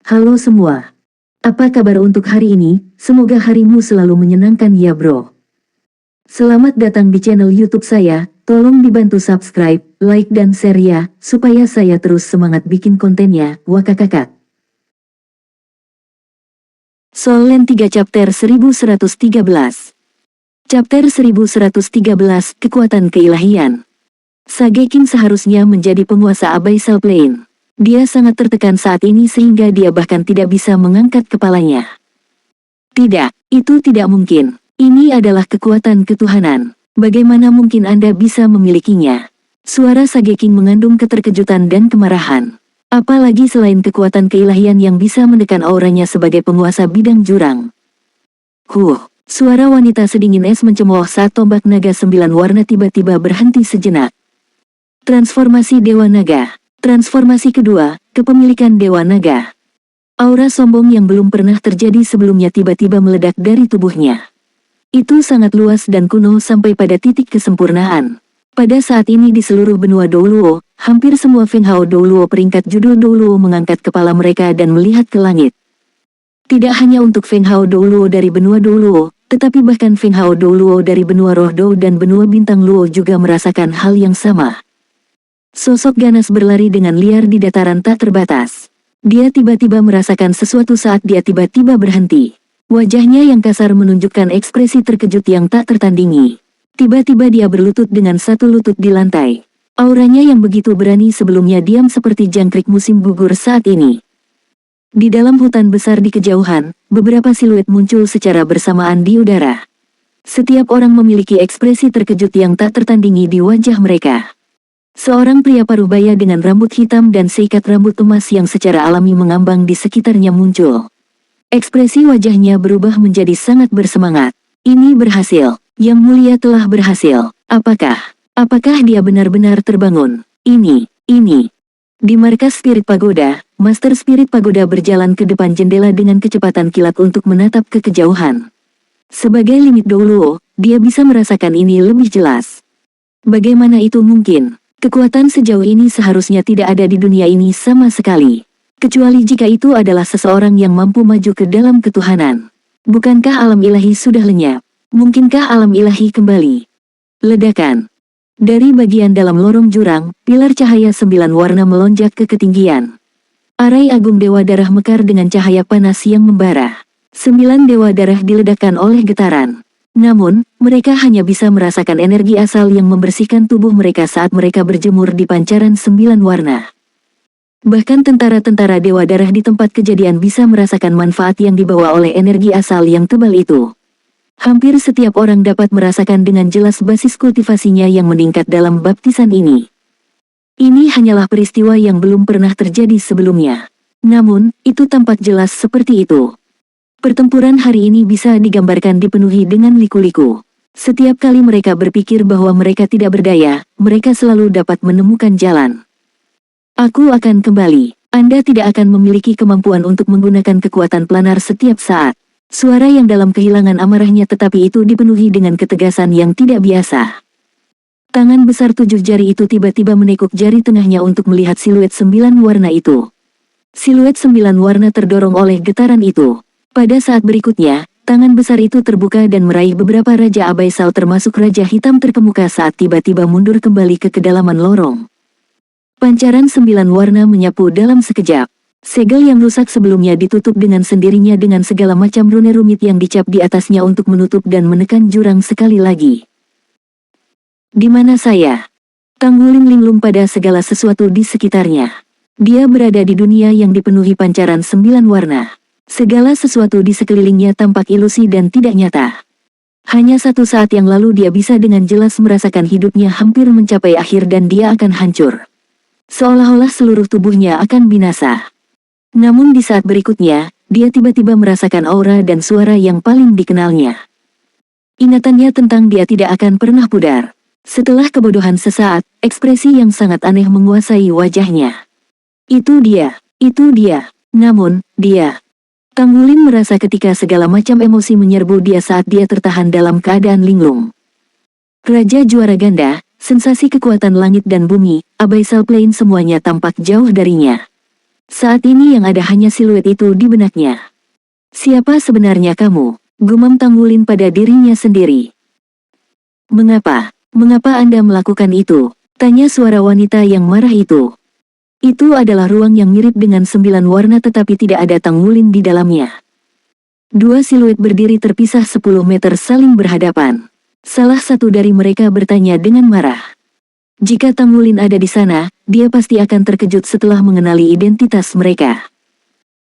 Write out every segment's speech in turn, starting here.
Halo semua. Apa kabar untuk hari ini? Semoga harimu selalu menyenangkan ya bro. Selamat datang di channel YouTube saya. Tolong dibantu subscribe, like dan share ya, supaya saya terus semangat bikin kontennya. Wakakakak. Solen 3 Chapter 1113. Chapter 1113, Kekuatan Keilahian. Sagekin seharusnya menjadi penguasa Abyssal Plane. Dia sangat tertekan saat ini sehingga dia bahkan tidak bisa mengangkat kepalanya. Tidak, itu tidak mungkin. Ini adalah kekuatan ketuhanan. Bagaimana mungkin Anda bisa memilikinya? Suara Sagekin mengandung keterkejutan dan kemarahan. Apalagi selain kekuatan keilahian yang bisa menekan auranya sebagai penguasa bidang jurang. Suara wanita sedingin es mencemooh saat tombak naga 9 warna tiba-tiba berhenti sejenak. Transformasi Dewa Naga. Transformasi kedua, kepemilikan Dewa Naga. Aura sombong yang belum pernah terjadi sebelumnya tiba-tiba meledak dari tubuhnya. Itu sangat luas dan kuno sampai pada titik kesempurnaan. Pada saat ini di seluruh benua Douluo, hampir semua Feng Hao Douluo peringkat judul Douluo mengangkat kepala mereka dan melihat ke langit. Tidak hanya untuk Feng Hao Douluo dari benua Douluo, tetapi bahkan Feng Hao Douluo dari benua Roh Dou dan benua Bintang Luo juga merasakan hal yang sama. Sosok ganas berlari dengan liar di dataran tak terbatas. Dia tiba-tiba merasakan sesuatu saat dia tiba-tiba berhenti. Wajahnya yang kasar menunjukkan ekspresi terkejut yang tak tertandingi. Tiba-tiba dia berlutut dengan satu lutut di lantai. Auranya yang begitu berani sebelumnya diam seperti jangkrik musim gugur saat ini. Di dalam hutan besar di kejauhan, beberapa siluet muncul secara bersamaan di udara. Setiap orang memiliki ekspresi terkejut yang tak tertandingi di wajah mereka. Seorang pria paruh baya dengan rambut hitam dan seikat rambut emas yang secara alami mengambang di sekitarnya muncul. Ekspresi wajahnya berubah menjadi sangat bersemangat. Ini berhasil. Yang mulia telah berhasil. Apakah dia benar-benar terbangun? Ini. Di markas Spirit Pagoda, Master Spirit Pagoda berjalan ke depan jendela dengan kecepatan kilat untuk menatap ke kejauhan. Sebagai limit Douluo, dia bisa merasakan ini lebih jelas. Bagaimana itu mungkin? Kekuatan sejauh ini seharusnya tidak ada di dunia ini sama sekali. Kecuali jika itu adalah seseorang yang mampu maju ke dalam ketuhanan. Bukankah alam ilahi sudah lenyap? Mungkinkah alam ilahi kembali? Ledakan. Dari bagian dalam lorong jurang, pilar cahaya 9 warna melonjak ke ketinggian. Arai agung Dewa Darah mekar dengan cahaya panas yang membara. 9 Dewa Darah diledakkan oleh getaran. Namun, mereka hanya bisa merasakan energi asal yang membersihkan tubuh mereka saat mereka berjemur di pancaran 9 warna. Bahkan tentara-tentara Dewa Darah di tempat kejadian bisa merasakan manfaat yang dibawa oleh energi asal yang tebal itu. Hampir setiap orang dapat merasakan dengan jelas basis kultivasinya yang meningkat dalam baptisan ini. Ini hanyalah peristiwa yang belum pernah terjadi sebelumnya. Namun, itu tampak jelas seperti itu. Pertempuran hari ini bisa digambarkan dipenuhi dengan liku-liku. Setiap kali mereka berpikir bahwa mereka tidak berdaya, mereka selalu dapat menemukan jalan. Aku akan kembali. Anda tidak akan memiliki kemampuan untuk menggunakan kekuatan planar setiap saat. Suara yang dalam kehilangan amarahnya tetapi itu dipenuhi dengan ketegasan yang tidak biasa. Tangan besar 7 jari itu tiba-tiba menekuk jari tengahnya untuk melihat siluet 9 warna itu. Siluet 9 warna terdorong oleh getaran itu. Pada saat berikutnya, tangan besar itu terbuka dan meraih beberapa Raja Abyssal termasuk Raja Hitam terkemuka saat tiba-tiba mundur kembali ke kedalaman lorong. Pancaran 9 warna menyapu dalam sekejap. Segel yang rusak sebelumnya ditutup dengan sendirinya dengan segala macam rune rumit yang dicap di atasnya untuk menutup dan menekan jurang sekali lagi. Di mana saya? Tangguling linglung pada segala sesuatu di sekitarnya. Dia berada di dunia yang dipenuhi pancaran 9 warna. Segala sesuatu di sekelilingnya tampak ilusi dan tidak nyata. Hanya satu saat yang lalu dia bisa dengan jelas merasakan hidupnya hampir mencapai akhir dan dia akan hancur. Seolah-olah seluruh tubuhnya akan binasa. Namun di saat berikutnya, dia tiba-tiba merasakan aura dan suara yang paling dikenalnya. Ingatannya tentang dia tidak akan pernah pudar. Setelah kebodohan sesaat, ekspresi yang sangat aneh menguasai wajahnya. Itu dia. Namun, dia. Tanggulin merasa ketika segala macam emosi menyerbu dia saat dia tertahan dalam keadaan linglung. Raja juara ganda, sensasi kekuatan langit dan bumi, Abyssal Plane semuanya tampak jauh darinya. Saat ini yang ada hanya siluet itu di benaknya. Siapa sebenarnya kamu? Gumam Tanggulin pada dirinya sendiri. Mengapa? Mengapa Anda melakukan itu? Tanya suara wanita yang marah itu. Itu adalah ruang yang mirip dengan 9 warna tetapi tidak ada Tanggulin di dalamnya. Dua siluet berdiri terpisah 10 meter saling berhadapan. Salah satu dari mereka bertanya dengan marah. Jika Tanggulin ada di sana, dia pasti akan terkejut setelah mengenali identitas mereka.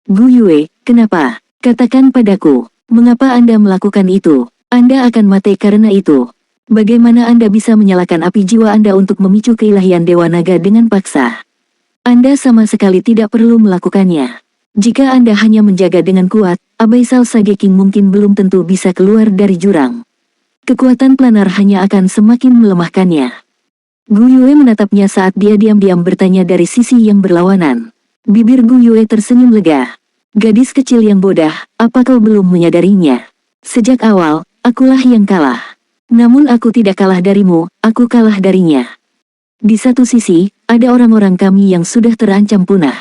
Gu Yue, kenapa? Katakan padaku, mengapa Anda melakukan itu? Anda akan mati karena itu. Bagaimana Anda bisa menyalakan api jiwa Anda untuk memicu keilahian Dewa Naga dengan paksa? Anda sama sekali tidak perlu melakukannya. Jika Anda hanya menjaga dengan kuat, Abyssal Sage King mungkin belum tentu bisa keluar dari jurang. Kekuatan planar hanya akan semakin melemahkannya. Gu Yue menatapnya saat dia diam-diam bertanya dari sisi yang berlawanan. Bibir Gu Yue tersenyum lega. Gadis kecil yang bodoh, apa kau belum menyadarinya? Sejak awal, akulah yang kalah. Namun aku tidak kalah darimu, aku kalah darinya. Di satu sisi, ada orang-orang kami yang sudah terancam punah.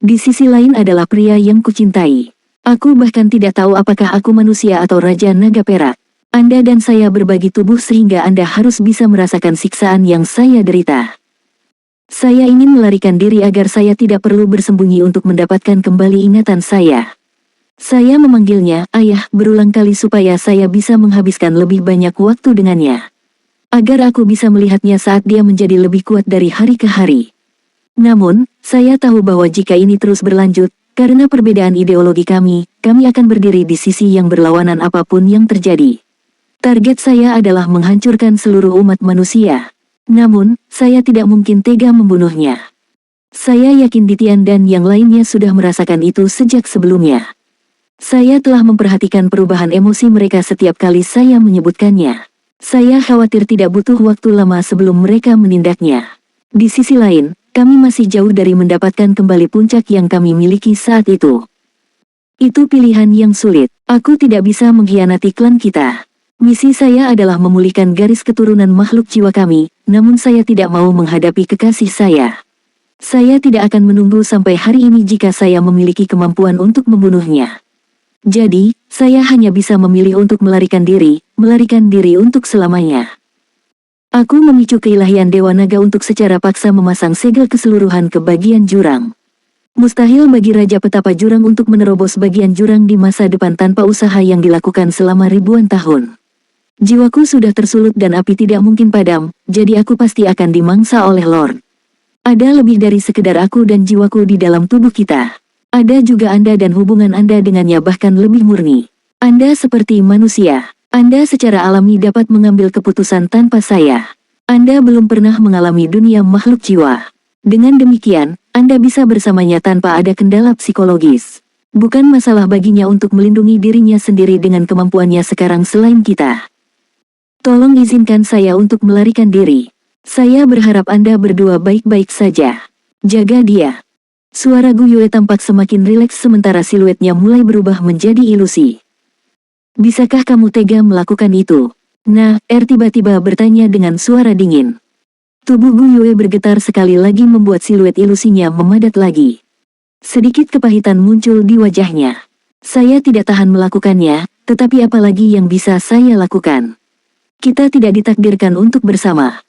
Di sisi lain adalah pria yang kucintai. Aku bahkan tidak tahu apakah aku manusia atau Raja Naga Perak. Anda dan saya berbagi tubuh sehingga Anda harus bisa merasakan siksaan yang saya derita. Saya ingin melarikan diri agar saya tidak perlu bersembunyi untuk mendapatkan kembali ingatan saya. Saya memanggilnya ayah berulang kali supaya saya bisa menghabiskan lebih banyak waktu dengannya. Agar aku bisa melihatnya saat dia menjadi lebih kuat dari hari ke hari. Namun, saya tahu bahwa jika ini terus berlanjut, karena perbedaan ideologi kami akan berdiri di sisi yang berlawanan apapun yang terjadi. Target saya adalah menghancurkan seluruh umat manusia. Namun, saya tidak mungkin tega membunuhnya. Saya yakin Ditian dan yang lainnya sudah merasakan itu sejak sebelumnya. Saya telah memperhatikan perubahan emosi mereka setiap kali saya menyebutkannya. Saya khawatir tidak butuh waktu lama sebelum mereka menindaknya. Di sisi lain, kami masih jauh dari mendapatkan kembali puncak yang kami miliki saat itu. Itu pilihan yang sulit. Aku tidak bisa mengkhianati klan kita. Misi saya adalah memulihkan garis keturunan makhluk jiwa kami, namun saya tidak mau menghadapi kekasih saya. Saya tidak akan menunggu sampai hari ini jika saya memiliki kemampuan untuk membunuhnya. Jadi, saya hanya bisa memilih untuk melarikan diri untuk selamanya. Aku memicu keilahian Dewa Naga untuk secara paksa memasang segel keseluruhan ke bagian jurang. Mustahil bagi Raja Petapa Jurang untuk menerobos bagian jurang di masa depan tanpa usaha yang dilakukan selama ribuan tahun. Jiwaku sudah tersulut dan api tidak mungkin padam, jadi aku pasti akan dimangsa oleh Lord. Ada lebih dari sekedar aku dan jiwaku di dalam tubuh kita. Ada juga Anda dan hubungan Anda dengannya bahkan lebih murni. Anda seperti manusia. Anda secara alami dapat mengambil keputusan tanpa saya. Anda belum pernah mengalami dunia makhluk jiwa. Dengan demikian, Anda bisa bersamanya tanpa ada kendala psikologis. Bukan masalah baginya untuk melindungi dirinya sendiri dengan kemampuannya sekarang selain kita. Tolong izinkan saya untuk melarikan diri. Saya berharap Anda berdua baik-baik saja. Jaga dia. Suara Gu Yue tampak semakin rileks sementara siluetnya mulai berubah menjadi ilusi. Bisakah kamu tega melakukan itu? Nah, tiba-tiba bertanya dengan suara dingin. Tubuh Gu Yue bergetar sekali lagi membuat siluet ilusinya memadat lagi. Sedikit kepahitan muncul di wajahnya. Saya tidak tahan melakukannya, tetapi apalagi yang bisa saya lakukan? Kita tidak ditakdirkan untuk bersama.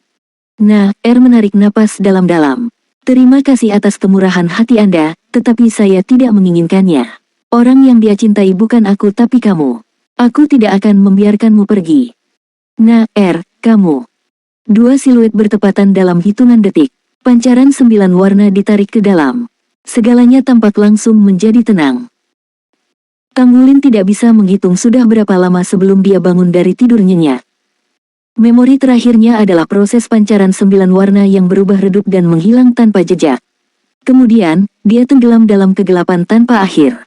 Nah, menarik napas dalam-dalam. Terima kasih atas kemurahan hati Anda, tetapi saya tidak menginginkannya. Orang yang dia cintai bukan aku tapi kamu. Aku tidak akan membiarkanmu pergi. Nah, kamu. Dua siluet bertepatan dalam hitungan detik. Pancaran 9 warna ditarik ke dalam. Segalanya tampak langsung menjadi tenang. Tanggulin tidak bisa menghitung sudah berapa lama sebelum dia bangun dari tidur nyenyak. Memori terakhirnya adalah proses pancaran 9 warna yang berubah redup dan menghilang tanpa jejak. Kemudian, dia tenggelam dalam kegelapan tanpa akhir.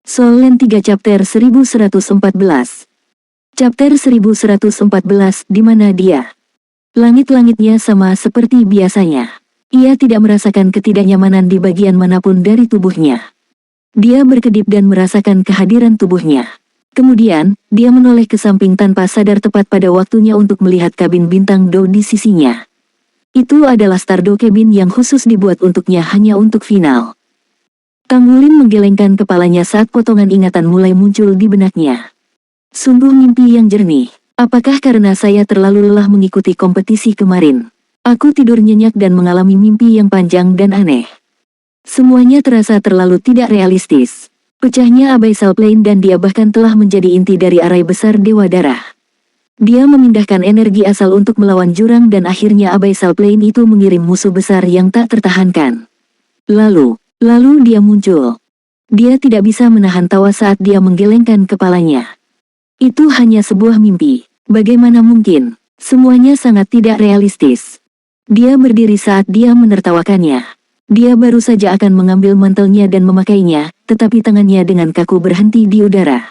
Soul Land 3 Chapter 1114. Chapter 1114, di mana dia? Langit-langitnya sama seperti biasanya. Ia tidak merasakan ketidaknyamanan di bagian manapun dari tubuhnya. Dia berkedip dan merasakan kehadiran tubuhnya. Kemudian, dia menoleh ke samping tanpa sadar tepat pada waktunya untuk melihat kabin bintang Do di sisinya. Itu adalah Stardo Cabin yang khusus dibuat untuknya hanya untuk final. Tanggulin menggelengkan kepalanya saat potongan ingatan mulai muncul di benaknya. Sungguh mimpi yang jernih. Apakah karena saya terlalu lelah mengikuti kompetisi kemarin? Aku tidur nyenyak dan mengalami mimpi yang panjang dan aneh. Semuanya terasa terlalu tidak realistis. Pecahnya Abyssal Plane dan dia bahkan telah menjadi inti dari arai besar Dewa Darah. Dia memindahkan energi asal untuk melawan jurang dan akhirnya Abyssal Plane itu mengirim musuh besar yang tak tertahankan. Lalu dia muncul. Dia tidak bisa menahan tawa saat dia menggelengkan kepalanya. Itu hanya sebuah mimpi. Bagaimana mungkin? Semuanya sangat tidak realistis. Dia berdiri saat dia menertawakannya. Dia baru saja akan mengambil mantelnya dan memakainya, tetapi tangannya dengan kaku berhenti di udara.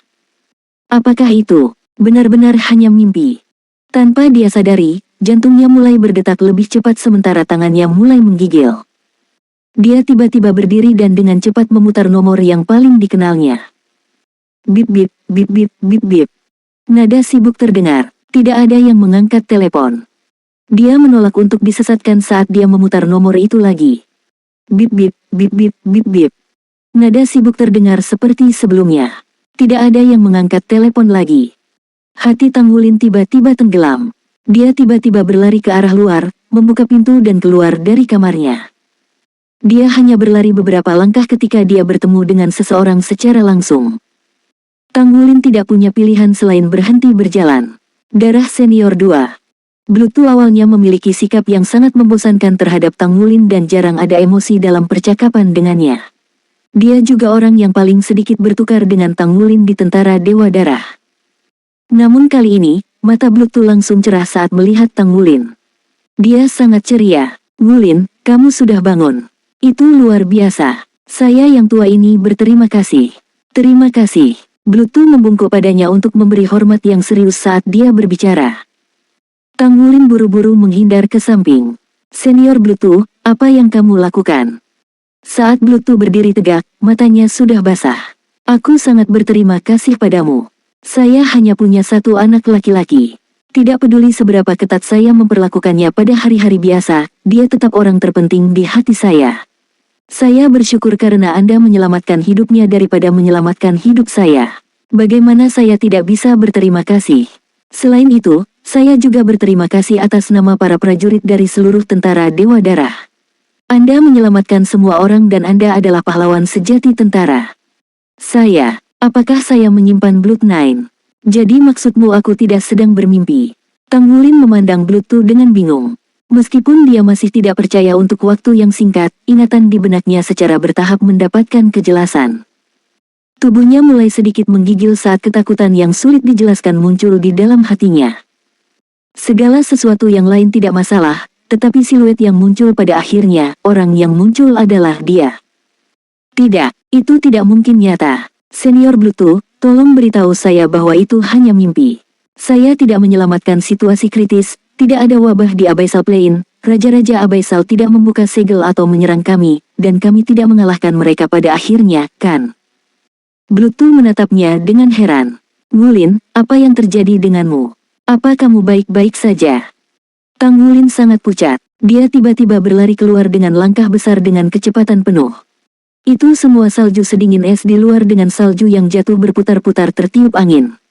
Apakah itu benar-benar hanya mimpi? Tanpa dia sadari, jantungnya mulai berdetak lebih cepat sementara tangannya mulai menggigil. Dia tiba-tiba berdiri dan dengan cepat memutar nomor yang paling dikenalnya. Bip bip, bip bip, bip bip. Nada sibuk terdengar, tidak ada yang mengangkat telepon. Dia menolak untuk disesatkan saat dia memutar nomor itu lagi. Bip bip, bip bip, bip bip. Nada sibuk terdengar seperti sebelumnya. Tidak ada yang mengangkat telepon lagi. Hati Tanggulin tiba-tiba tenggelam. Dia tiba-tiba berlari ke arah luar, membuka pintu dan keluar dari kamarnya. Dia hanya berlari beberapa langkah ketika dia bertemu dengan seseorang secara langsung. Tanggulin tidak punya pilihan selain berhenti berjalan. Darah senior 2. Bluetooth awalnya memiliki sikap yang sangat membosankan terhadap Tanggulin dan jarang ada emosi dalam percakapan dengannya. Dia juga orang yang paling sedikit bertukar dengan Tanggulin di tentara Dewa Darah. Namun kali ini, mata Bluetooth langsung cerah saat melihat Tanggulin. Dia sangat ceria. "Gulin, kamu sudah bangun. Itu luar biasa. Saya yang tua ini berterima kasih." "Terima kasih." Bluetooth membungkuk padanya untuk memberi hormat yang serius saat dia berbicara. Tanggulin buru-buru menghindar ke samping. "Senior Bluetooth, apa yang kamu lakukan?" Saat Bluetooth berdiri tegak, matanya sudah basah. "Aku sangat berterima kasih padamu. Saya hanya punya satu anak laki-laki. Tidak peduli seberapa ketat saya memperlakukannya pada hari-hari biasa, dia tetap orang terpenting di hati saya. Saya bersyukur karena Anda menyelamatkan hidupnya daripada menyelamatkan hidup saya. Bagaimana saya tidak bisa berterima kasih? Selain itu, saya juga berterima kasih atas nama para prajurit dari seluruh tentara Dewa Darah. Anda menyelamatkan semua orang dan Anda adalah pahlawan sejati tentara. Apakah saya menyimpan Blood 9? Jadi maksudmu aku tidak sedang bermimpi?" Tanggulin memandang Bluetooth dengan bingung. Meskipun dia masih tidak percaya untuk waktu yang singkat, ingatan di benaknya secara bertahap mendapatkan kejelasan. Tubuhnya mulai sedikit menggigil saat ketakutan yang sulit dijelaskan muncul di dalam hatinya. Segala sesuatu yang lain tidak masalah, tetapi siluet yang muncul pada akhirnya, orang yang muncul adalah dia. Tidak, itu tidak mungkin nyata. Senior Bluetooth, tolong beritahu saya bahwa itu hanya mimpi. Saya tidak menyelamatkan situasi kritis. Tidak ada wabah di Abyssal Plane, Raja-Raja Abyssal tidak membuka segel atau menyerang kami, dan kami tidak mengalahkan mereka pada akhirnya, kan? Bluetooth menatapnya dengan heran. "Gulin, apa yang terjadi denganmu? Apa kamu baik-baik saja?" Tanggulin sangat pucat. Dia tiba-tiba berlari keluar dengan langkah besar dengan kecepatan penuh. Itu semua salju sedingin es di luar dengan salju yang jatuh berputar-putar tertiup angin.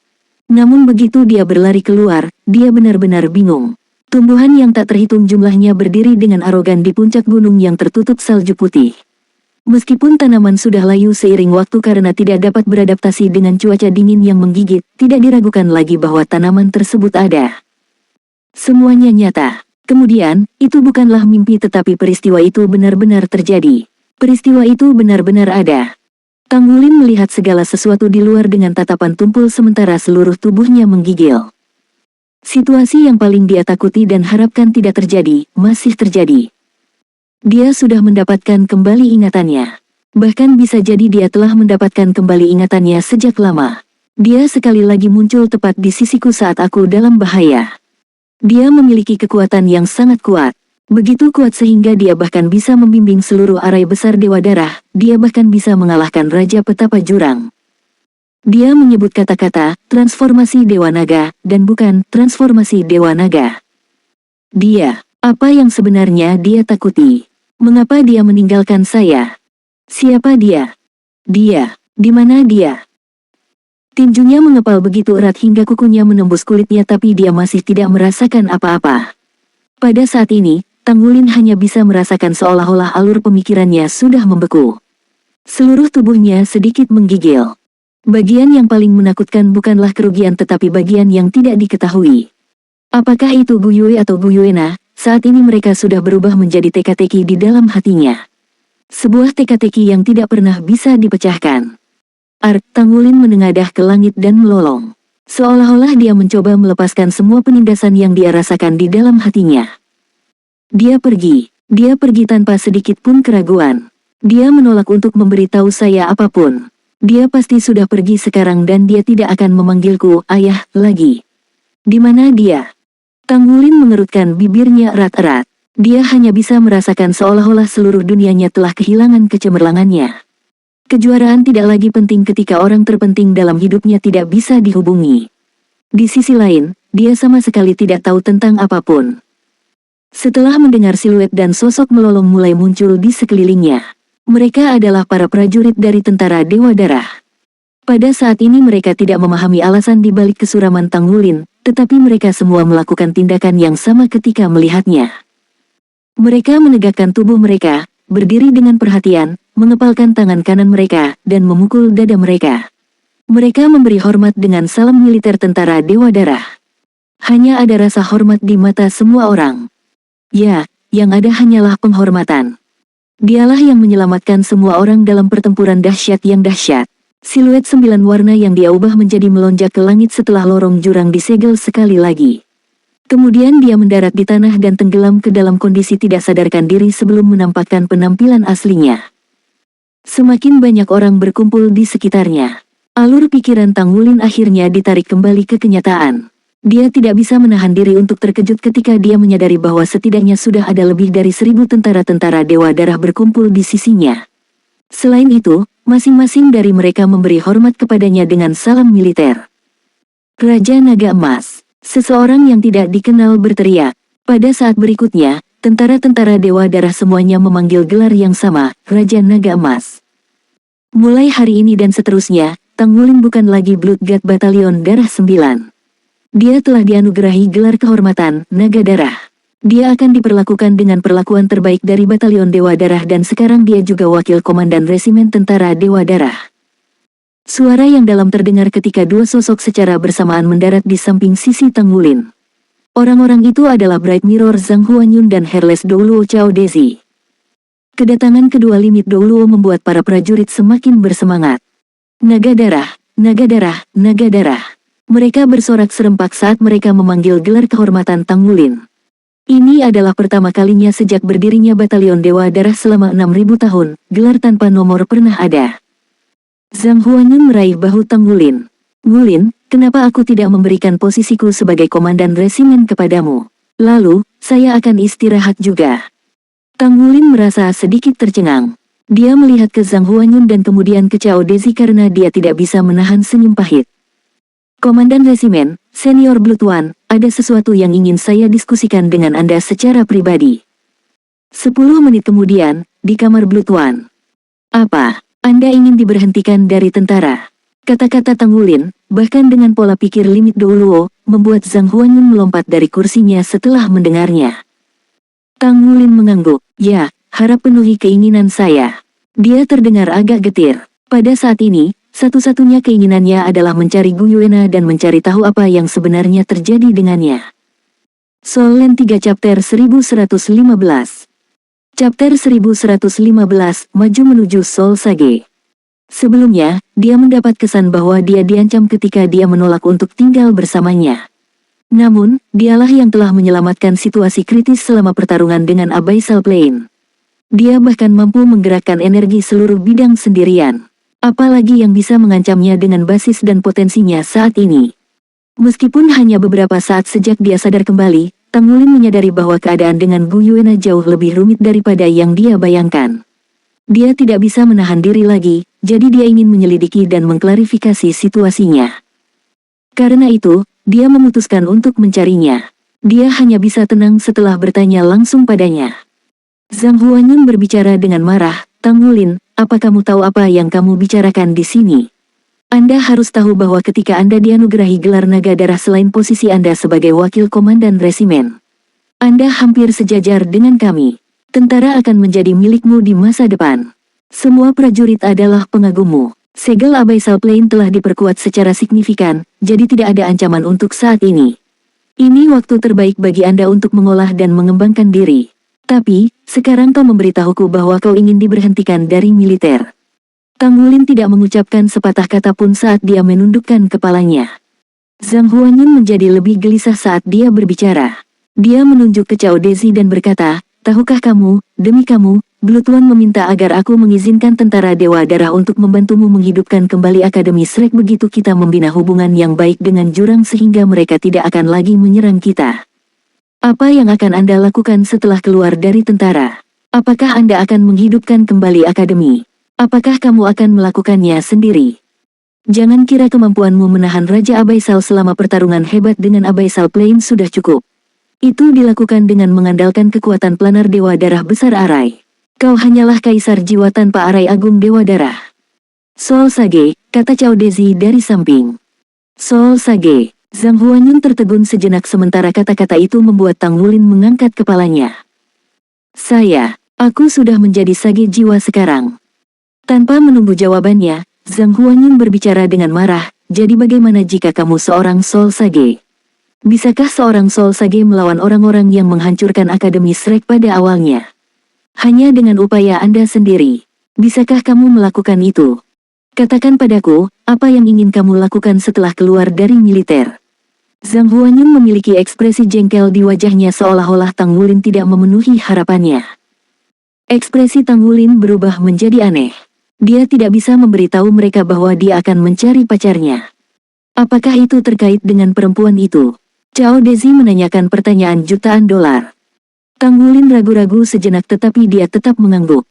Namun begitu dia berlari keluar, dia benar-benar bingung. Tumbuhan yang tak terhitung jumlahnya berdiri dengan arogan di puncak gunung yang tertutup salju putih. Meskipun tanaman sudah layu seiring waktu karena tidak dapat beradaptasi dengan cuaca dingin yang menggigit, tidak diragukan lagi bahwa tanaman tersebut ada. Semuanya nyata. Kemudian, itu bukanlah mimpi tetapi peristiwa itu benar-benar terjadi. Peristiwa itu benar-benar ada. Tanggulin melihat segala sesuatu di luar dengan tatapan tumpul sementara seluruh tubuhnya menggigil. Situasi yang paling dia takuti dan harapkan tidak terjadi, masih terjadi. Dia sudah mendapatkan kembali ingatannya. Bahkan bisa jadi dia telah mendapatkan kembali ingatannya sejak lama. Dia sekali lagi muncul tepat di sisiku saat aku dalam bahaya. Dia memiliki kekuatan yang sangat kuat. Begitu kuat sehingga dia bahkan bisa membimbing seluruh arai besar Dewa Darah, dia bahkan bisa mengalahkan Raja Petapa Jurang. Dia menyebut kata-kata, transformasi Dewa Naga, dan bukan transformasi Dewa Naga. Dia, apa yang sebenarnya dia takuti? Mengapa dia meninggalkan saya? Siapa dia? Di mana dia? Tinjunya mengepal begitu erat hingga kukunya menembus kulitnya, tapi dia masih tidak merasakan apa-apa. Pada saat ini, Tang Wulin hanya bisa merasakan seolah-olah alur pemikirannya sudah membeku. Seluruh tubuhnya sedikit menggigil. Bagian yang paling menakutkan bukanlah kerugian tetapi bagian yang tidak diketahui. Apakah itu Gu Yue atau Gu Yuena? Saat ini mereka sudah berubah menjadi teka-teki di dalam hatinya. Sebuah teka-teki yang tidak pernah bisa dipecahkan. Tang Wulin menengadah ke langit dan melolong. Seolah-olah dia mencoba melepaskan semua penindasan yang dia rasakan di dalam hatinya. Dia pergi tanpa sedikit pun keraguan. Dia menolak untuk memberitahu saya apapun. Dia pasti sudah pergi sekarang dan dia tidak akan memanggilku ayah lagi. Di mana dia? Tang Wulin mengerutkan bibirnya erat-erat. Dia hanya bisa merasakan seolah-olah seluruh dunianya telah kehilangan kecemerlangannya. Kejuaraan tidak lagi penting ketika orang terpenting dalam hidupnya tidak bisa dihubungi. Di sisi lain, dia sama sekali tidak tahu tentang apapun. Setelah mendengar siluet dan sosok melolong mulai muncul di sekelilingnya. Mereka adalah para prajurit dari tentara Dewa Darah. Pada saat ini mereka tidak memahami alasan di balik kesuraman Tang Wulin, tetapi mereka semua melakukan tindakan yang sama ketika melihatnya. Mereka menegakkan tubuh mereka, berdiri dengan perhatian, mengepalkan tangan kanan mereka, dan memukul dada mereka. Mereka memberi hormat dengan salam militer tentara Dewa Darah. Hanya ada rasa hormat di mata semua orang. Ya, yang ada hanyalah penghormatan. Dialah yang menyelamatkan semua orang dalam pertempuran dahsyat yang dahsyat. Siluet 9 warna yang dia ubah menjadi melonjak ke langit setelah lorong jurang disegel sekali lagi. Kemudian dia mendarat di tanah dan tenggelam ke dalam kondisi tidak sadarkan diri sebelum menampakkan penampilan aslinya. Semakin banyak orang berkumpul di sekitarnya. Alur pikiran Tang Wulin akhirnya ditarik kembali ke kenyataan. Dia tidak bisa menahan diri untuk terkejut ketika dia menyadari bahwa setidaknya sudah ada lebih dari 1000 tentara-tentara Dewa Darah berkumpul di sisinya. Selain itu, masing-masing dari mereka memberi hormat kepadanya dengan salam militer. Raja Naga Emas, seseorang yang tidak dikenal berteriak. Pada saat berikutnya, tentara-tentara Dewa Darah semuanya memanggil gelar yang sama, Raja Naga Emas. Mulai hari ini dan seterusnya, Tang Wulin bukan lagi Blood God Batalion Darah 9. Dia telah dianugerahi gelar kehormatan, Naga Darah. Dia akan diperlakukan dengan perlakuan terbaik dari Batalion Dewa Darah dan sekarang dia juga wakil komandan resimen tentara Dewa Darah. Suara yang dalam terdengar ketika dua sosok secara bersamaan mendarat di samping sisi Tang Wulin. Orang-orang itu adalah Bright Mirror Zhang Huanyun dan Hairless Douluo Cao Dezi. Kedatangan kedua Limit Douluo membuat para prajurit semakin bersemangat. Naga Darah, Naga Darah, Naga Darah. Mereka bersorak serempak saat mereka memanggil gelar kehormatan Tang Wulin. Ini adalah pertama kalinya sejak berdirinya Batalion Dewa Darah selama 6000 tahun, gelar tanpa nomor pernah ada. Zhang Huanyun meraih bahu Tang Wulin. Wulin, kenapa aku tidak memberikan posisiku sebagai komandan resimen kepadamu? Lalu, saya akan istirahat juga. Tang Wulin merasa sedikit tercengang. Dia melihat ke Zhang Huanyun dan kemudian ke Cao Dezi karena dia tidak bisa menahan senyum pahit. Komandan Resimen, Senior Blood One, ada sesuatu yang ingin saya diskusikan dengan Anda secara pribadi. 10 menit kemudian, di kamar Blood One. Apa? Anda ingin diberhentikan dari tentara? Kata-kata Tang Wulin, bahkan dengan pola pikir Limit Douluo, membuat Zhang Huanyun melompat dari kursinya setelah mendengarnya. Tang Wulin mengangguk. Ya, harap penuhi keinginan saya. Dia terdengar agak getir. Pada saat ini, satu-satunya keinginannya adalah mencari Gu Yuena dan mencari tahu apa yang sebenarnya terjadi dengannya. Soul Land 3 Chapter 1115. Chapter 1115, Maju Menuju Soul Sage. Sebelumnya, dia mendapat kesan bahwa dia diancam ketika dia menolak untuk tinggal bersamanya. Namun, dialah yang telah menyelamatkan situasi kritis selama pertarungan dengan Abyssal Plane. Dia bahkan mampu menggerakkan energi seluruh bidang sendirian. Apalagi yang bisa mengancamnya dengan basis dan potensinya saat ini. Meskipun hanya beberapa saat sejak dia sadar kembali, Tang Wulin menyadari bahwa keadaan dengan Gu Yuena jauh lebih rumit daripada yang dia bayangkan. Dia tidak bisa menahan diri lagi, jadi dia ingin menyelidiki dan mengklarifikasi situasinya. Karena itu, dia memutuskan untuk mencarinya. Dia hanya bisa tenang setelah bertanya langsung padanya. Zhang Huanyun berbicara dengan marah, Tang Wulin, apa kamu tahu apa yang kamu bicarakan di sini? Anda harus tahu bahwa ketika Anda dianugerahi gelar naga darah selain posisi Anda sebagai wakil komandan resimen, Anda hampir sejajar dengan kami. Tentara akan menjadi milikmu di masa depan. Semua prajurit adalah pengagummu. Segel Abyssal Plane telah diperkuat secara signifikan, jadi tidak ada ancaman untuk saat ini. Ini waktu terbaik bagi Anda untuk mengolah dan mengembangkan diri. Tapi, sekarang kau memberitahuku bahwa kau ingin diberhentikan dari militer. Tang Wulin tidak mengucapkan sepatah kata pun saat dia menundukkan kepalanya. Zhang Huanyun menjadi lebih gelisah saat dia berbicara. Dia menunjuk ke Cao Dezi dan berkata, tahukah kamu, demi kamu, Blue Tuan meminta agar aku mengizinkan tentara Dewa Darah untuk membantumu menghidupkan kembali Akademi Shrek begitu kita membina hubungan yang baik dengan jurang sehingga mereka tidak akan lagi menyerang kita. Apa yang akan Anda lakukan setelah keluar dari tentara? Apakah Anda akan menghidupkan kembali Akademi? Apakah kamu akan melakukannya sendiri? Jangan kira kemampuanmu menahan Raja Abyssal selama pertarungan hebat dengan Abyssal Plane sudah cukup. Itu dilakukan dengan mengandalkan kekuatan planar Dewa Darah Besar Arai. Kau hanyalah kaisar jiwa tanpa arai agung Dewa Darah. Sol Sage, kata Cao Dezi dari samping. Sol Sage. Zhang Huanyun tertegun sejenak sementara kata-kata itu membuat Tang Wulin mengangkat kepalanya. Aku sudah menjadi Sage jiwa sekarang. Tanpa menunggu jawabannya, Zhang Huanyun berbicara dengan marah, jadi bagaimana jika kamu seorang Sol Sage? Bisakah seorang Sol Sage melawan orang-orang yang menghancurkan Akademi Shrek pada awalnya? Hanya dengan upaya Anda sendiri. Bisakah kamu melakukan itu? Katakan padaku, apa yang ingin kamu lakukan setelah keluar dari militer? Zhang Huanyun memiliki ekspresi jengkel di wajahnya seolah-olah Tang Wulin tidak memenuhi harapannya. Ekspresi Tang Wulin berubah menjadi aneh. Dia tidak bisa memberitahu mereka bahwa dia akan mencari pacarnya. Apakah itu terkait dengan perempuan itu? Cao Dezi menanyakan pertanyaan jutaan dolar. Tang Wulin ragu-ragu sejenak tetapi dia tetap mengangguk.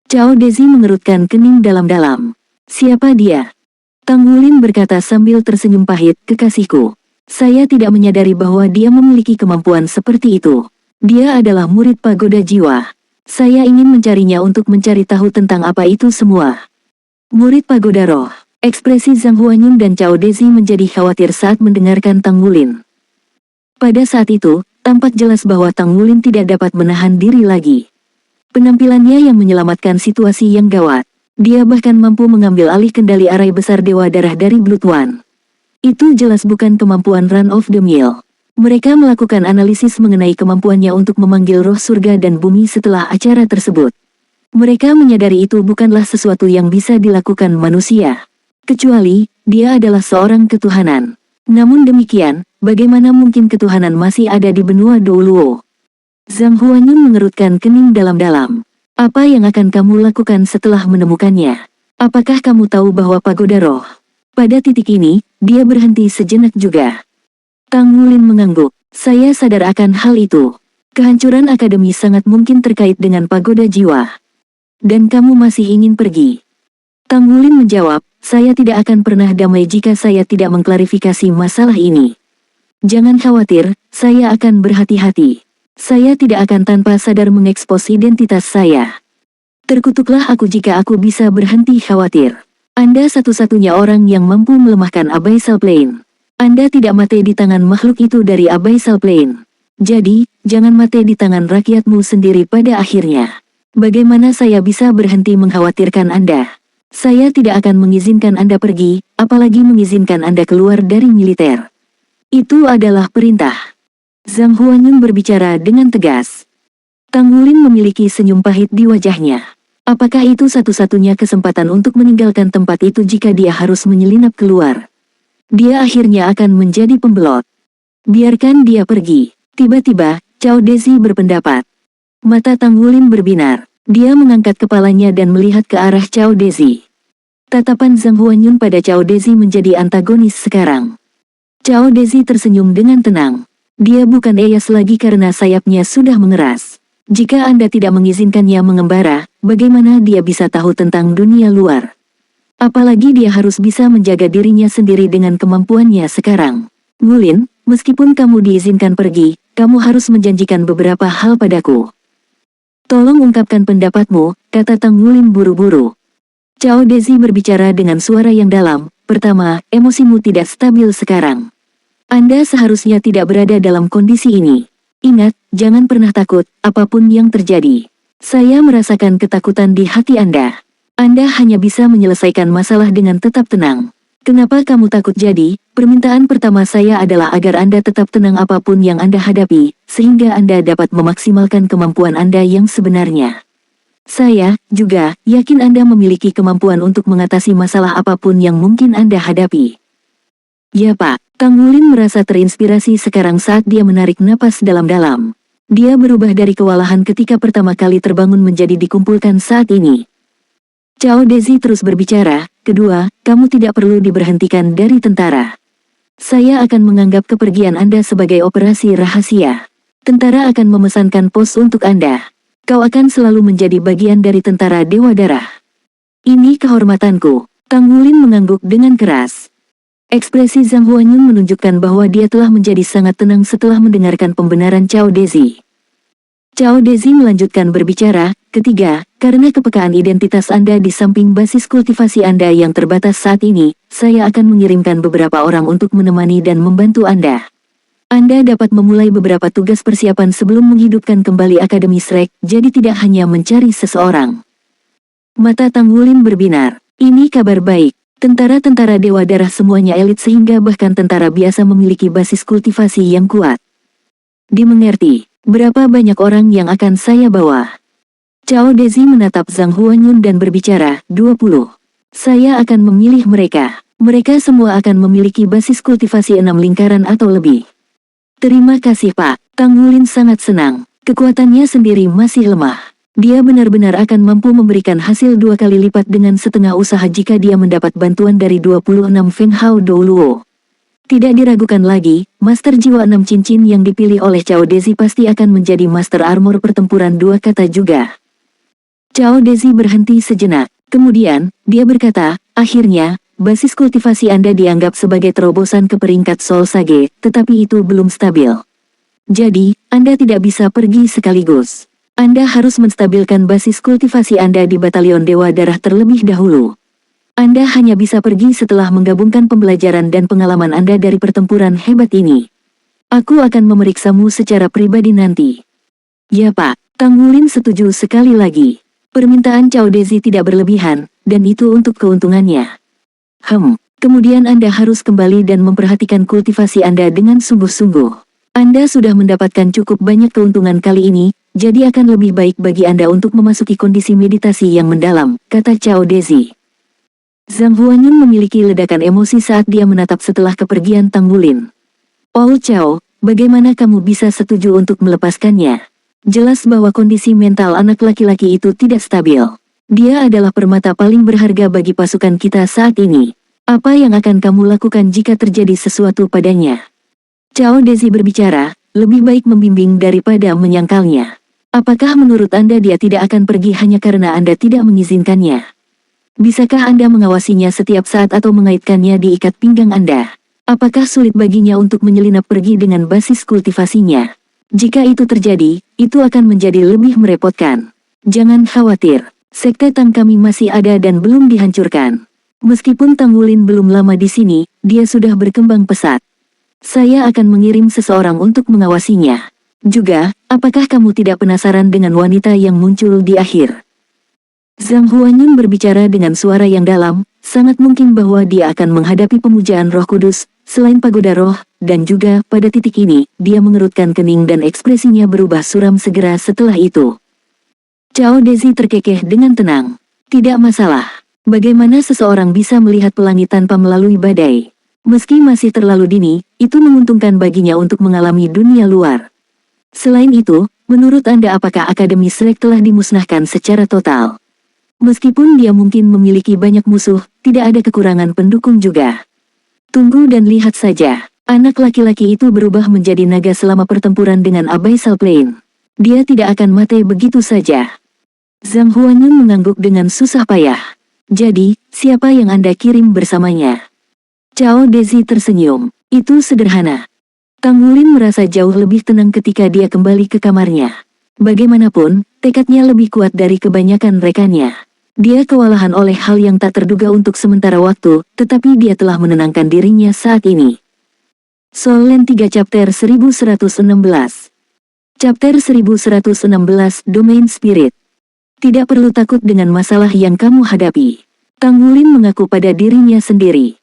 Cao Dezi mengerutkan kening dalam-dalam. Siapa dia? Tang Wulin berkata sambil tersenyum pahit, kekasihku. Saya tidak menyadari bahwa dia memiliki kemampuan seperti itu. Dia adalah murid pagoda jiwa. Saya ingin mencarinya untuk mencari tahu tentang apa itu semua. Murid pagoda roh. Ekspresi Zhang Huanyun dan Cao Dezi menjadi khawatir saat mendengarkan Tang Wulin. Pada saat itu, tampak jelas bahwa Tang Wulin tidak dapat menahan diri lagi. Penampilannya yang menyelamatkan situasi yang gawat. Dia bahkan mampu mengambil alih kendali arai besar Dewa Darah dari Blood One. Itu jelas bukan kemampuan run of the mill. Mereka melakukan analisis mengenai kemampuannya untuk memanggil roh surga dan bumi setelah acara tersebut. Mereka menyadari itu bukanlah sesuatu yang bisa dilakukan manusia. Kecuali, dia adalah seorang ketuhanan. Namun demikian, bagaimana mungkin ketuhanan masih ada di benua Douluo? Zhang Huanyun mengerutkan kening dalam-dalam. Apa yang akan kamu lakukan setelah menemukannya? Apakah kamu tahu bahwa pagoda roh? Pada titik ini, dia berhenti sejenak juga. Tang Wulin mengangguk. Saya sadar akan hal itu. Kehancuran akademi sangat mungkin terkait dengan pagoda jiwa. Dan kamu masih ingin pergi? Tang Wulin menjawab, saya tidak akan pernah damai jika saya tidak mengklarifikasi masalah ini. Jangan khawatir, saya akan berhati-hati. Saya tidak akan tanpa sadar mengekspos identitas saya. Terkutuklah aku jika aku bisa berhenti khawatir. Anda satu-satunya orang yang mampu melemahkan Abyssal Plane. Anda tidak mati di tangan makhluk itu dari Abyssal Plane. Jadi, jangan mati di tangan rakyatmu sendiri pada akhirnya. Bagaimana saya bisa berhenti mengkhawatirkan Anda? Saya tidak akan mengizinkan Anda pergi, apalagi mengizinkan Anda keluar dari militer. Itu adalah perintah. Zhang Huanyun berbicara dengan tegas. Tang Wulin memiliki senyum pahit di wajahnya. Apakah itu satu-satunya kesempatan untuk meninggalkan tempat itu jika dia harus menyelinap keluar? Dia akhirnya akan menjadi pembelot. Biarkan dia pergi. Tiba-tiba, Cao Dezi berpendapat. Mata Tang Wulin berbinar. Dia mengangkat kepalanya dan melihat ke arah Cao Dezi. Tatapan Zhang Huanyun pada Cao Dezi menjadi antagonis sekarang. Cao Dezi tersenyum dengan tenang. Dia bukan eyas lagi karena sayapnya sudah mengeras. Jika Anda tidak mengizinkannya mengembara, bagaimana dia bisa tahu tentang dunia luar? Apalagi dia harus bisa menjaga dirinya sendiri dengan kemampuannya sekarang. Wulin, meskipun kamu diizinkan pergi, kamu harus menjanjikan beberapa hal padaku. Tolong ungkapkan pendapatmu, kata Tang Wulin buru-buru. Cao Dezi berbicara dengan suara yang dalam. Pertama, emosimu tidak stabil sekarang. Anda seharusnya tidak berada dalam kondisi ini. Ingat, jangan pernah takut, apapun yang terjadi. Saya merasakan ketakutan di hati Anda. Anda hanya bisa menyelesaikan masalah dengan tetap tenang. Kenapa kamu takut? Jadi, permintaan pertama saya adalah agar Anda tetap tenang apapun yang Anda hadapi, sehingga Anda dapat memaksimalkan kemampuan Anda yang sebenarnya. Saya juga yakin Anda memiliki kemampuan untuk mengatasi masalah apapun yang mungkin Anda hadapi. Ya Pak, Kang Wulin merasa terinspirasi sekarang saat dia menarik napas dalam-dalam. Dia berubah dari kewalahan ketika pertama kali terbangun menjadi dikumpulkan saat ini. Cao Dezi terus berbicara, kedua, kamu tidak perlu diberhentikan dari tentara. Saya akan menganggap kepergian Anda sebagai operasi rahasia. Tentara akan memesankan pos untuk Anda. Kau akan selalu menjadi bagian dari tentara Dewa Darah. Ini kehormatanku. Kang Wulin mengangguk dengan keras. Ekspresi Zhang Huanyun menunjukkan bahwa dia telah menjadi sangat tenang setelah mendengarkan pembenaran Cao Dezi. Cao Dezi melanjutkan berbicara, ketiga, karena kepekaan identitas Anda di samping basis kultivasi Anda yang terbatas saat ini, saya akan mengirimkan beberapa orang untuk menemani dan membantu Anda. Anda dapat memulai beberapa tugas persiapan sebelum menghidupkan kembali Akademi Shrek, jadi tidak hanya mencari seseorang. Mata Tang Wulin berbinar. Ini kabar baik. Tentara-tentara Dewa Darah semuanya elit sehingga bahkan tentara biasa memiliki basis kultivasi yang kuat. Dimengerti. Berapa banyak orang yang akan saya bawa? Cao Dezi menatap Zhang Huanyun dan berbicara, 20. Saya akan memilih mereka. Mereka semua akan memiliki basis kultivasi 6 lingkaran atau lebih. Terima kasih Pak. Kang Wulin sangat senang. Kekuatannya sendiri masih lemah. Dia benar-benar akan mampu memberikan hasil 2 kali lipat dengan setengah usaha jika dia mendapat bantuan dari 26 Feng Hao Douluo. Tidak diragukan lagi, Master Jiwa 6 Cincin yang dipilih oleh Cao Dezi pasti akan menjadi Master Armor Pertempuran 2 kata juga. Cao Dezi berhenti sejenak. Kemudian, dia berkata, akhirnya, basis kultivasi Anda dianggap sebagai terobosan ke peringkat Soul Sage, tetapi itu belum stabil. Jadi, Anda tidak bisa pergi sekaligus. Anda harus menstabilkan basis kultivasi Anda di Batalion Dewa Darah terlebih dahulu. Anda hanya bisa pergi setelah menggabungkan pembelajaran dan pengalaman Anda dari pertempuran hebat ini. Aku akan memeriksamu secara pribadi nanti. Ya Pak, Kang Wulin setuju sekali lagi. Permintaan Cao Dezi tidak berlebihan, dan itu untuk keuntungannya. Kemudian Anda harus kembali dan memperhatikan kultivasi Anda dengan sungguh-sungguh. Anda sudah mendapatkan cukup banyak keuntungan kali ini, jadi akan lebih baik bagi Anda untuk memasuki kondisi meditasi yang mendalam, kata Cao Dezi. Zhang Huanyun memiliki ledakan emosi saat dia menatap setelah kepergian Tang Wulin. Oh Cao, bagaimana kamu bisa setuju untuk melepaskannya? Jelas bahwa kondisi mental anak laki-laki itu tidak stabil. Dia adalah permata paling berharga bagi pasukan kita saat ini. Apa yang akan kamu lakukan jika terjadi sesuatu padanya? Cao Dezi berbicara, lebih baik membimbing daripada menyangkalnya. Apakah menurut Anda dia tidak akan pergi hanya karena Anda tidak mengizinkannya? Bisakah Anda mengawasinya setiap saat atau mengaitkannya di ikat pinggang Anda? Apakah sulit baginya untuk menyelinap pergi dengan basis kultivasinya? Jika itu terjadi, itu akan menjadi lebih merepotkan. Jangan khawatir. Sekte Tang kami masih ada dan belum dihancurkan. Meskipun Tang Wulin belum lama di sini, dia sudah berkembang pesat. Saya akan mengirim seseorang untuk mengawasinya. Juga, apakah kamu tidak penasaran dengan wanita yang muncul di akhir? Zhang Huanyun berbicara dengan suara yang dalam, sangat mungkin bahwa dia akan menghadapi pemujaan Roh Kudus, selain pagoda roh, dan juga, pada titik ini, dia mengerutkan kening dan ekspresinya berubah suram segera setelah itu. Cao Dezi terkekeh dengan tenang. Tidak masalah. Bagaimana seseorang bisa melihat pelangi tanpa melalui badai? Meski masih terlalu dini, itu menguntungkan baginya untuk mengalami dunia luar. Selain itu, menurut Anda apakah Akademi Shrek telah dimusnahkan secara total? Meskipun dia mungkin memiliki banyak musuh, tidak ada kekurangan pendukung juga. Tunggu dan lihat saja. Anak laki-laki itu berubah menjadi naga selama pertempuran dengan Abyssal Plane. Dia tidak akan mati begitu saja. Zhang Huanyun mengangguk dengan susah payah. Jadi, siapa yang Anda kirim bersamanya? Cao Dezi tersenyum. Itu sederhana. Kang Wulin merasa jauh lebih tenang ketika dia kembali ke kamarnya. Bagaimanapun, tekadnya lebih kuat dari kebanyakan rekannya. Dia kewalahan oleh hal yang tak terduga untuk sementara waktu, tetapi dia telah menenangkan dirinya saat ini. Soul Land 3 Chapter 1116. Chapter 1116 Domain Spirit. Tidak perlu takut dengan masalah yang kamu hadapi. Tang Wulin mengaku pada dirinya sendiri.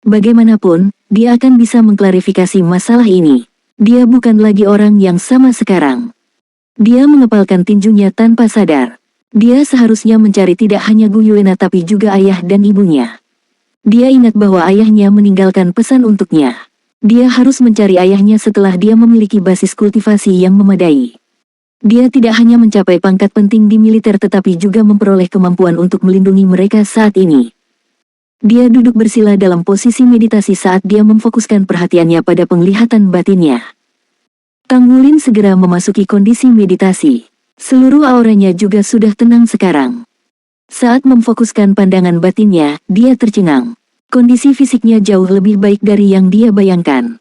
Bagaimanapun, dia akan bisa mengklarifikasi masalah ini. Dia bukan lagi orang yang sama sekarang. Dia mengepalkan tinjunya tanpa sadar. Dia seharusnya mencari tidak hanya Gu Yuena tapi juga ayah dan ibunya. Dia ingat bahwa ayahnya meninggalkan pesan untuknya. Dia harus mencari ayahnya setelah dia memiliki basis kultivasi yang memadai. Dia tidak hanya mencapai pangkat penting di militer tetapi juga memperoleh kemampuan untuk melindungi mereka saat ini. Dia duduk bersila dalam posisi meditasi saat dia memfokuskan perhatiannya pada penglihatan batinnya. Tang Wulin segera memasuki kondisi meditasi. Seluruh auranya juga sudah tenang sekarang. Saat memfokuskan pandangan batinnya, dia tercengang. Kondisi fisiknya jauh lebih baik dari yang dia bayangkan.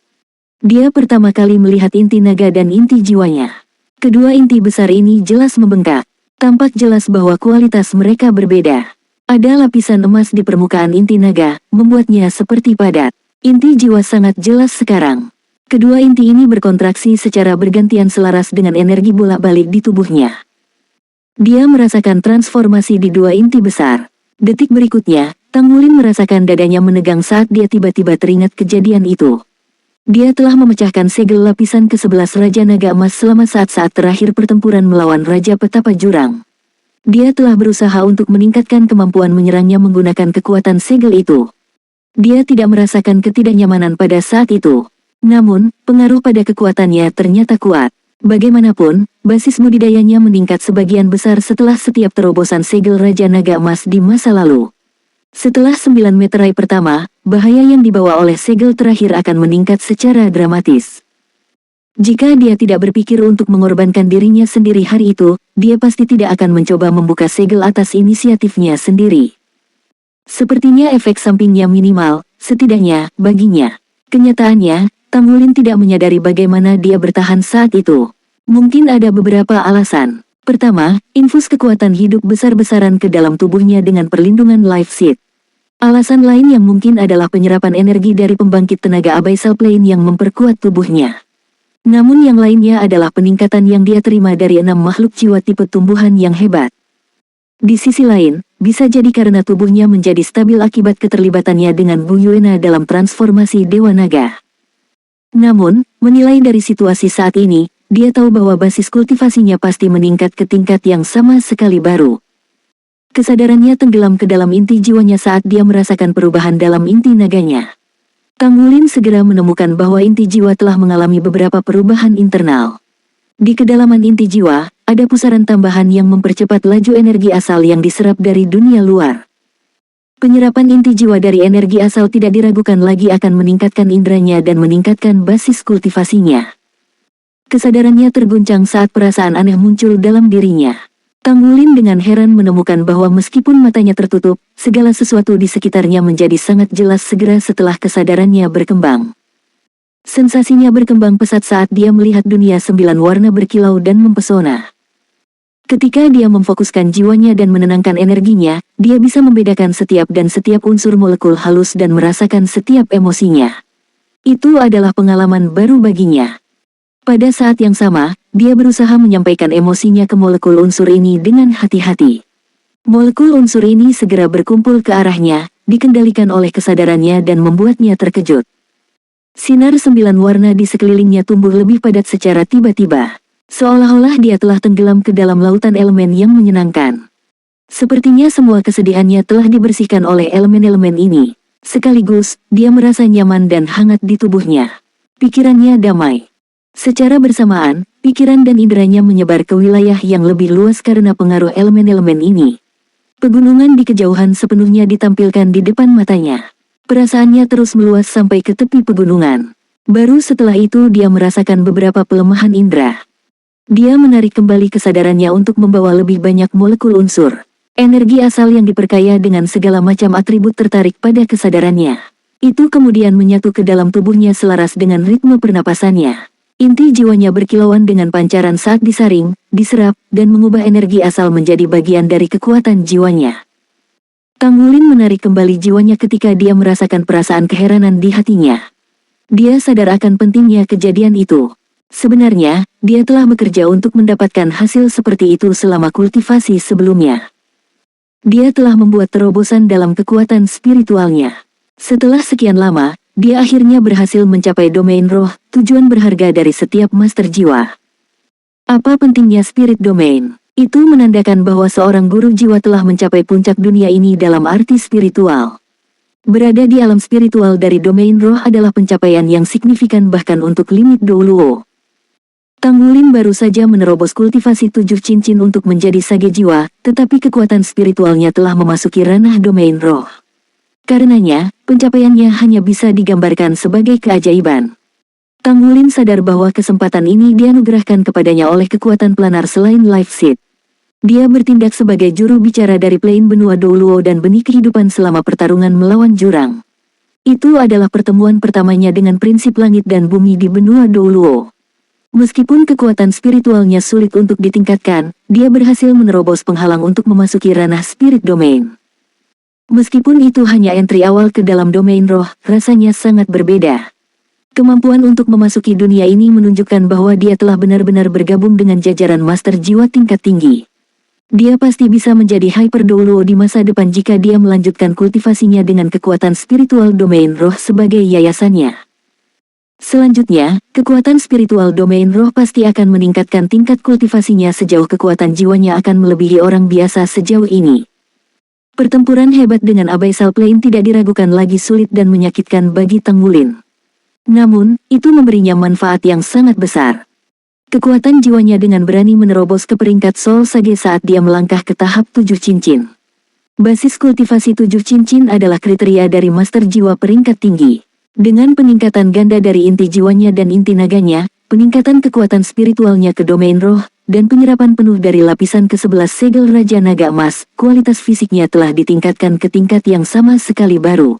Dia pertama kali melihat inti naga dan inti jiwanya. Kedua inti besar ini jelas membengkak. Tampak jelas bahwa kualitas mereka berbeda. Ada lapisan emas di permukaan inti naga, membuatnya seperti padat. Inti jiwa sangat jelas sekarang. Kedua inti ini berkontraksi secara bergantian selaras dengan energi bolak-balik di tubuhnya. Dia merasakan transformasi di dua inti besar. Detik berikutnya, Tang Wulin merasakan dadanya menegang saat dia tiba-tiba teringat kejadian itu. Dia telah memecahkan segel lapisan ke-11 Raja Naga Emas selama saat-saat terakhir pertempuran melawan Raja Petapa Jurang. Dia telah berusaha untuk meningkatkan kemampuan menyerangnya menggunakan kekuatan segel itu. Dia tidak merasakan ketidaknyamanan pada saat itu. Namun, pengaruh pada kekuatannya ternyata kuat. Bagaimanapun, basis budidayanya meningkat sebagian besar setelah setiap terobosan segel Raja Naga Emas di masa lalu. Setelah 9 meterai pertama, bahaya yang dibawa oleh segel terakhir akan meningkat secara dramatis. Jika dia tidak berpikir untuk mengorbankan dirinya sendiri hari itu, dia pasti tidak akan mencoba membuka segel atas inisiatifnya sendiri. Sepertinya efek sampingnya minimal, setidaknya, baginya. Kenyataannya, Tang Wulin tidak menyadari bagaimana dia bertahan saat itu. Mungkin ada beberapa alasan. Pertama, infus kekuatan hidup besar-besaran ke dalam tubuhnya dengan perlindungan Life Seed. Alasan lain yang mungkin adalah penyerapan energi dari pembangkit tenaga Abyssal Plane yang memperkuat tubuhnya. Namun yang lainnya adalah peningkatan yang dia terima dari 6 makhluk jiwa tipe tumbuhan yang hebat. Di sisi lain, bisa jadi karena tubuhnya menjadi stabil akibat keterlibatannya dengan Gu Yuena dalam transformasi Dewa Naga. Namun, menilai dari situasi saat ini, dia tahu bahwa basis kultivasinya pasti meningkat ke tingkat yang sama sekali baru. Kesadarannya tenggelam ke dalam inti jiwanya saat dia merasakan perubahan dalam inti naganya. Tang Wulin segera menemukan bahwa inti jiwa telah mengalami beberapa perubahan internal. Di kedalaman inti jiwa, ada pusaran tambahan yang mempercepat laju energi asal yang diserap dari dunia luar. Penyerapan inti jiwa dari energi asal tidak diragukan lagi akan meningkatkan indranya dan meningkatkan basis kultivasinya. Kesadarannya terguncang saat perasaan aneh muncul dalam dirinya. Tang Wulin dengan heran menemukan bahwa meskipun matanya tertutup, segala sesuatu di sekitarnya menjadi sangat jelas segera setelah kesadarannya berkembang. Sensasinya berkembang pesat saat dia melihat dunia 9 warna berkilau dan mempesona. Ketika dia memfokuskan jiwanya dan menenangkan energinya, dia bisa membedakan setiap unsur molekul halus dan merasakan setiap emosinya. Itu adalah pengalaman baru baginya. Pada saat yang sama, dia berusaha menyampaikan emosinya ke molekul unsur ini dengan hati-hati. Molekul unsur ini segera berkumpul ke arahnya, dikendalikan oleh kesadarannya dan membuatnya terkejut. Sinar 9 warna di sekelilingnya tumbuh lebih padat secara tiba-tiba. Seolah-olah dia telah tenggelam ke dalam lautan elemen yang menyenangkan. Sepertinya semua kesedihannya telah dibersihkan oleh elemen-elemen ini. Sekaligus, dia merasa nyaman dan hangat di tubuhnya. Pikirannya damai. Secara bersamaan, pikiran dan inderanya menyebar ke wilayah yang lebih luas karena pengaruh elemen-elemen ini. Pegunungan di kejauhan sepenuhnya ditampilkan di depan matanya. Perasaannya terus meluas sampai ke tepi pegunungan. Baru setelah itu dia merasakan beberapa pelemahan indera. Dia menarik kembali kesadarannya untuk membawa lebih banyak molekul unsur. Energi asal yang diperkaya dengan segala macam atribut tertarik pada kesadarannya. Itu kemudian menyatu ke dalam tubuhnya selaras dengan ritme pernapasannya. Inti jiwanya berkilauan dengan pancaran saat disaring, diserap, dan mengubah energi asal menjadi bagian dari kekuatan jiwanya. Tang Wulin menarik kembali jiwanya ketika dia merasakan perasaan keheranan di hatinya. Dia sadar akan pentingnya kejadian itu. Sebenarnya, dia telah bekerja untuk mendapatkan hasil seperti itu selama kultivasi sebelumnya. Dia telah membuat terobosan dalam kekuatan spiritualnya. Setelah sekian lama, dia akhirnya berhasil mencapai domain roh, tujuan berharga dari setiap master jiwa. Apa pentingnya spirit domain? Itu menandakan bahwa seorang guru jiwa telah mencapai puncak dunia ini dalam arti spiritual. Berada di alam spiritual dari domain roh adalah pencapaian yang signifikan bahkan untuk limit Douluo. Tang Wulin baru saja menerobos kultivasi 7 cincin untuk menjadi sage jiwa, tetapi kekuatan spiritualnya telah memasuki ranah domain roh. Karenanya, pencapaiannya hanya bisa digambarkan sebagai keajaiban. Tang Wulin sadar bahwa kesempatan ini dianugerahkan kepadanya oleh kekuatan planar selain Life Seed. Dia bertindak sebagai juru bicara dari plane benua Douluo dan benih kehidupan selama pertarungan melawan jurang. Itu adalah pertemuan pertamanya dengan prinsip langit dan bumi di benua Douluo. Meskipun kekuatan spiritualnya sulit untuk ditingkatkan, dia berhasil menerobos penghalang untuk memasuki ranah spirit domain. Meskipun itu hanya entry awal ke dalam domain roh, rasanya sangat berbeda. Kemampuan untuk memasuki dunia ini menunjukkan bahwa dia telah benar-benar bergabung dengan jajaran master jiwa tingkat tinggi. Dia pasti bisa menjadi Hyper Douluo di masa depan jika dia melanjutkan kultivasinya dengan kekuatan spiritual domain roh sebagai yayasannya. Selanjutnya, kekuatan spiritual domain roh pasti akan meningkatkan tingkat kultivasinya sejauh kekuatan jiwanya akan melebihi orang biasa sejauh ini. Pertempuran hebat dengan Abyssal Plane tidak diragukan lagi sulit dan menyakitkan bagi Tang Wulin. Namun, itu memberinya manfaat yang sangat besar. Kekuatan jiwanya dengan berani menerobos ke peringkat Soul Sage saat dia melangkah ke tahap 7 cincin. Basis kultivasi 7 cincin adalah kriteria dari master jiwa peringkat tinggi. Dengan peningkatan ganda dari inti jiwanya dan inti naganya, peningkatan kekuatan spiritualnya ke domain roh, dan penyerapan penuh dari lapisan ke-11 segel Raja Naga Emas, kualitas fisiknya telah ditingkatkan ke tingkat yang sama sekali baru.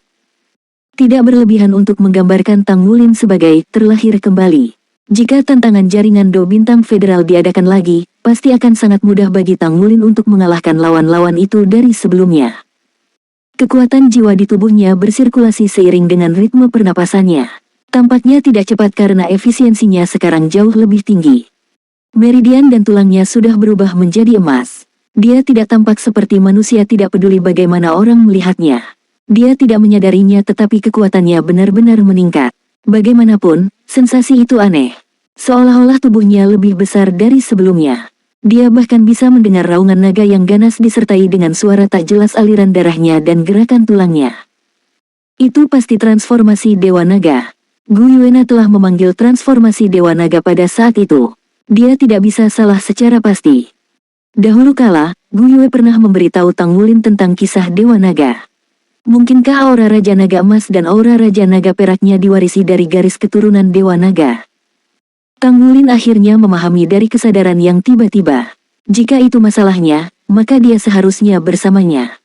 Tidak berlebihan untuk menggambarkan Tang Wulin sebagai terlahir kembali. Jika tantangan jaringan Do Bintang Federal diadakan lagi, pasti akan sangat mudah bagi Tang Wulin untuk mengalahkan lawan-lawan itu dari sebelumnya. Kekuatan jiwa di tubuhnya bersirkulasi seiring dengan ritme pernapasannya. Tampaknya tidak cepat karena efisiensinya sekarang jauh lebih tinggi. Meridian dan tulangnya sudah berubah menjadi emas. Dia tidak tampak seperti manusia, tidak peduli bagaimana orang melihatnya. Dia tidak menyadarinya, tetapi kekuatannya benar-benar meningkat. Bagaimanapun, sensasi itu aneh. Seolah-olah tubuhnya lebih besar dari sebelumnya. Dia bahkan bisa mendengar raungan naga yang ganas disertai dengan suara tak jelas aliran darahnya dan gerakan tulangnya. Itu pasti transformasi Dewa Naga. Gu Yuena telah memanggil transformasi Dewa Naga pada saat itu. Dia tidak bisa salah secara pasti. Dahulu kala, Gu Yue pernah memberitahu Tang Wulin tentang kisah Dewa Naga. Mungkinkah aura Raja Naga Emas dan aura Raja Naga Peraknya diwarisi dari garis keturunan Dewa Naga? Tang Wulin akhirnya memahami dari kesadaran yang tiba-tiba. Jika itu masalahnya, maka dia seharusnya bersamanya.